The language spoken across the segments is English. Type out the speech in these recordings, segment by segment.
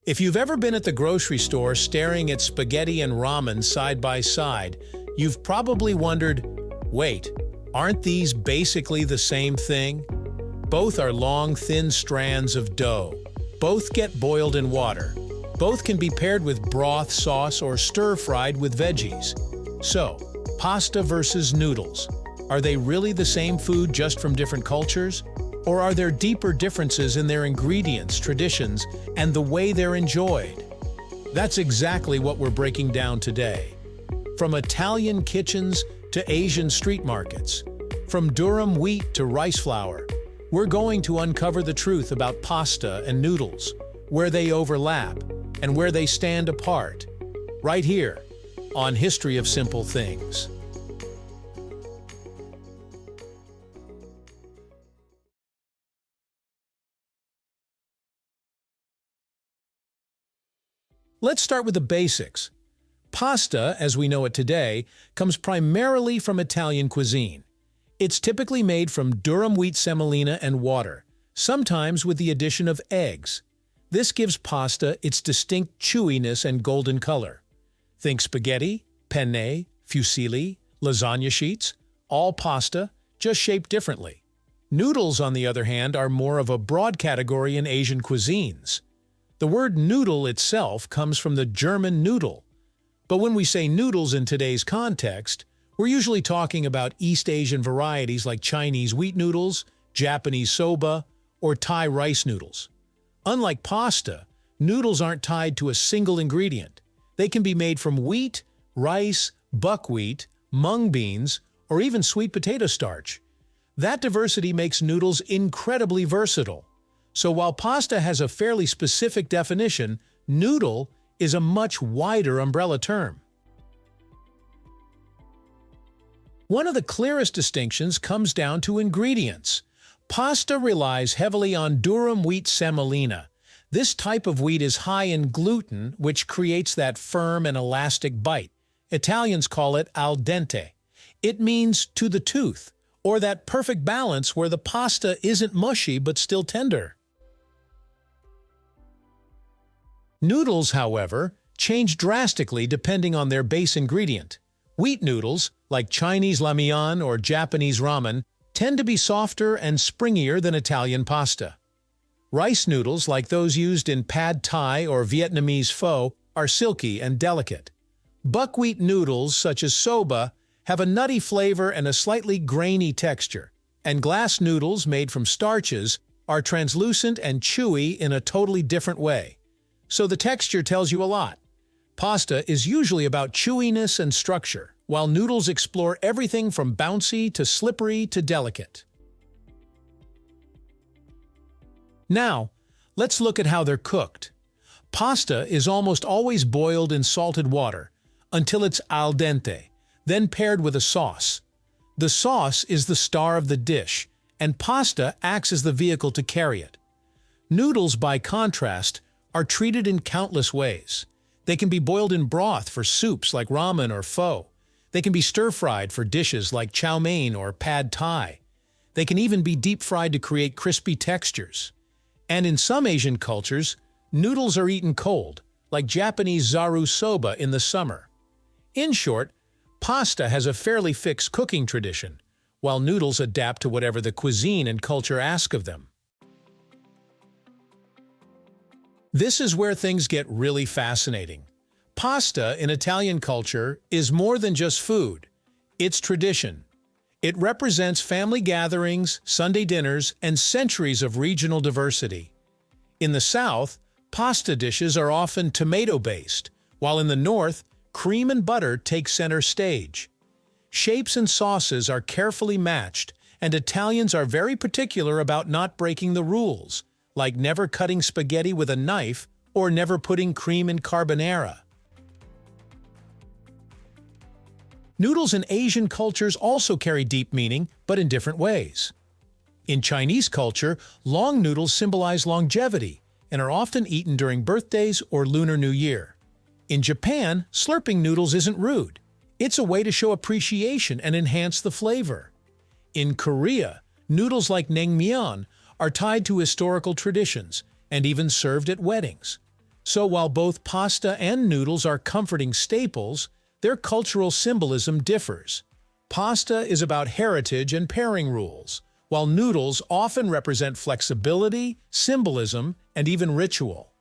If you've ever been at the grocery store staring at spaghetti and ramen side by side, you've probably wondered, wait, aren't these basically the same thing? Both are long, thin strands of dough. Both get boiled in water. Both can be paired with broth, sauce, or stir-fried with veggies. So, pasta versus noodles. Are they really the same food just from different cultures? Or are there deeper differences in their ingredients, traditions, and the way they're enjoyed? That's exactly what we're breaking down today. From Italian kitchens to Asian street markets, from durum wheat to rice flour, we're going to uncover the truth about pasta and noodles, where they overlap, and where they stand apart, right here on History of Simple Things. Let's start with the basics. Pasta, as we know it today, comes primarily from Italian cuisine. It's typically made from durum wheat semolina and water, sometimes with the addition of eggs. This gives pasta its distinct chewiness and golden color. Think spaghetti, penne, fusilli, lasagna sheets, all pasta, just shaped differently. Noodles, on the other hand, are more of a broad category in Asian cuisines. The word noodle itself comes from the German Nudel. But when we say noodles in today's context, we're usually talking about East Asian varieties like Chinese wheat noodles, Japanese soba, or Thai rice noodles. Unlike pasta, noodles aren't tied to a single ingredient. They can be made from wheat, rice, buckwheat, mung beans, or even sweet potato starch. That diversity makes noodles incredibly versatile. So while pasta has a fairly specific definition, noodle is a much wider umbrella term. One of the clearest distinctions comes down to ingredients. Pasta relies heavily on durum wheat semolina. This type of wheat is high in gluten, which creates that firm and elastic bite. Italians call it al dente. It means to the tooth, or that perfect balance where the pasta isn't mushy but still tender. Noodles, however, change drastically depending on their base ingredient. Wheat noodles, like Chinese ramyeon or Japanese ramen, tend to be softer and springier than Italian pasta. Rice noodles, like those used in pad thai or Vietnamese pho, are silky and delicate. Buckwheat noodles, such as soba, have a nutty flavor and a slightly grainy texture, and glass noodles made from starches are translucent and chewy in a totally different way. So the texture tells you a lot. Pasta is usually about chewiness and structure, while noodles explore everything from bouncy to slippery to delicate. Now, let's look at how they're cooked. Pasta is almost always boiled in salted water until it's al dente, then paired with a sauce. The sauce is the star of the dish, and pasta acts as the vehicle to carry it. Noodles, by contrast, are treated in countless ways. They can be boiled in broth for soups like ramen or pho. They can be stir-fried for dishes like chow mein or pad thai. They can even be deep-fried to create crispy textures. And in some Asian cultures, noodles are eaten cold, like Japanese zaru soba in the summer. In short, pasta has a fairly fixed cooking tradition, while noodles adapt to whatever the cuisine and culture ask of them. This is where things get really fascinating. Pasta in Italian culture is more than just food. It's tradition. It represents family gatherings, Sunday dinners, and centuries of regional diversity. In the South, pasta dishes are often tomato-based, while in the North, cream and butter take center stage. Shapes and sauces are carefully matched, and Italians are very particular about not breaking the rules, like never cutting spaghetti with a knife or never putting cream in carbonara. Noodles in Asian cultures also carry deep meaning, but in different ways. In Chinese culture, long noodles symbolize longevity and are often eaten during birthdays or Lunar New Year. In Japan, slurping noodles isn't rude. It's a way to show appreciation and enhance the flavor. In Korea, noodles like naengmyeon are tied to historical traditions and even served at weddings. So while both pasta and noodles are comforting staples, their cultural symbolism differs. Pasta is about heritage and pairing rules, while noodles often represent flexibility, symbolism, and even ritual.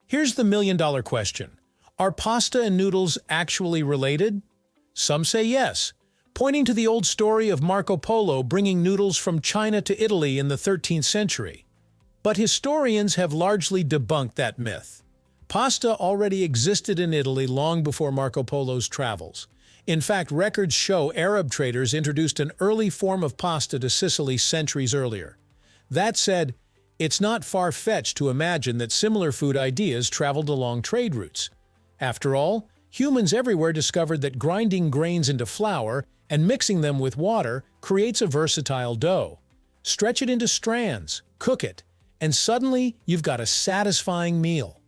Here's the million-dollar question. Are pasta and noodles actually related? Some say yes, pointing to the old story of Marco Polo bringing noodles from China to Italy in the 13th century. But historians have largely debunked that myth. Pasta already existed in Italy long before Marco Polo's travels. In fact, records show Arab traders introduced an early form of pasta to Sicily centuries earlier. That said, it's not far-fetched to imagine that similar food ideas traveled along trade routes. After all, humans everywhere discovered that grinding grains into flour and mixing them with water creates a versatile dough. Stretch it into strands, cook it, and suddenly you've got a satisfying meal.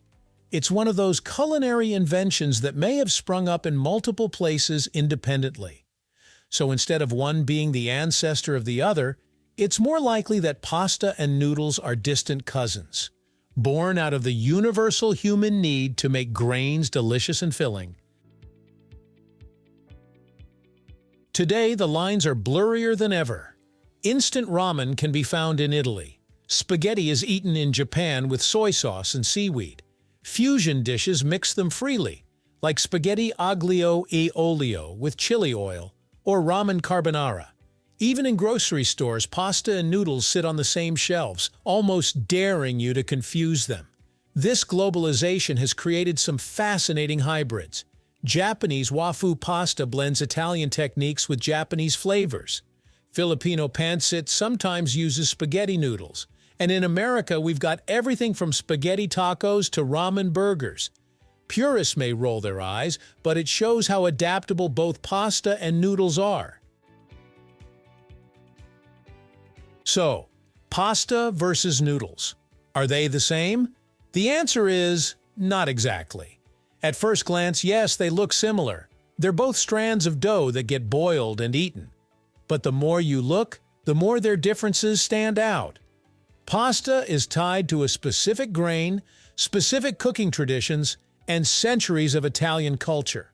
It's one of those culinary inventions that may have sprung up in multiple places independently. So instead of one being the ancestor of the other, it's more likely that pasta and noodles are distant cousins, born out of the universal human need to make grains delicious and filling. Today, the lines are blurrier than ever. Instant ramen can be found in Italy. Spaghetti is eaten in Japan with soy sauce and seaweed. Fusion dishes mix them freely, like spaghetti aglio e olio with chili oil, or ramen carbonara. Even in grocery stores, pasta and noodles sit on the same shelves, almost daring you to confuse them. This globalization has created some fascinating hybrids. Japanese wafu pasta blends Italian techniques with Japanese flavors. Filipino pancit sometimes uses spaghetti noodles. And in America, we've got everything from spaghetti tacos to ramen burgers. Purists may roll their eyes, but it shows how adaptable both pasta and noodles are. So, pasta versus noodles. Are they the same? The answer is not exactly. At first glance, yes, they look similar. They're both strands of dough that get boiled and eaten. But the more you look, the more their differences stand out. Pasta is tied to a specific grain, specific cooking traditions, and centuries of Italian culture.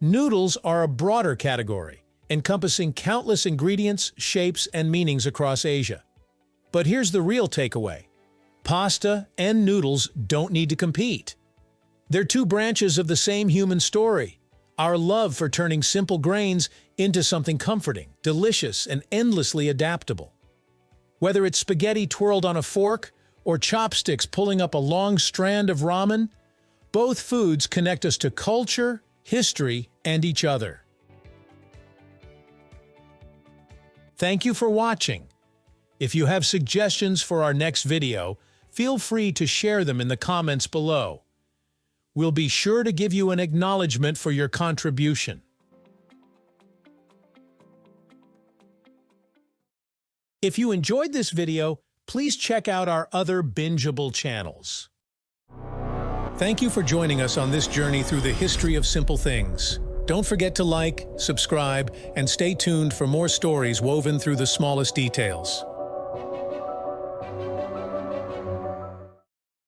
Noodles are a broader category, encompassing countless ingredients, shapes, and meanings across Asia. But here's the real takeaway. Pasta and noodles don't need to compete. They're two branches of the same human story, our love for turning simple grains into something comforting, delicious, and endlessly adaptable. Whether it's spaghetti twirled on a fork or chopsticks pulling up a long strand of ramen, both foods connect us to culture, history, and each other. Thank you for watching. If you have suggestions for our next video, feel free to share them in the comments below. We'll be sure to give you an acknowledgement for your contribution. If you enjoyed this video, please check out our other bingeable channels. Thank you for joining us on this journey through the history of simple things. Don't forget to like, subscribe, and stay tuned for more stories woven through the smallest details.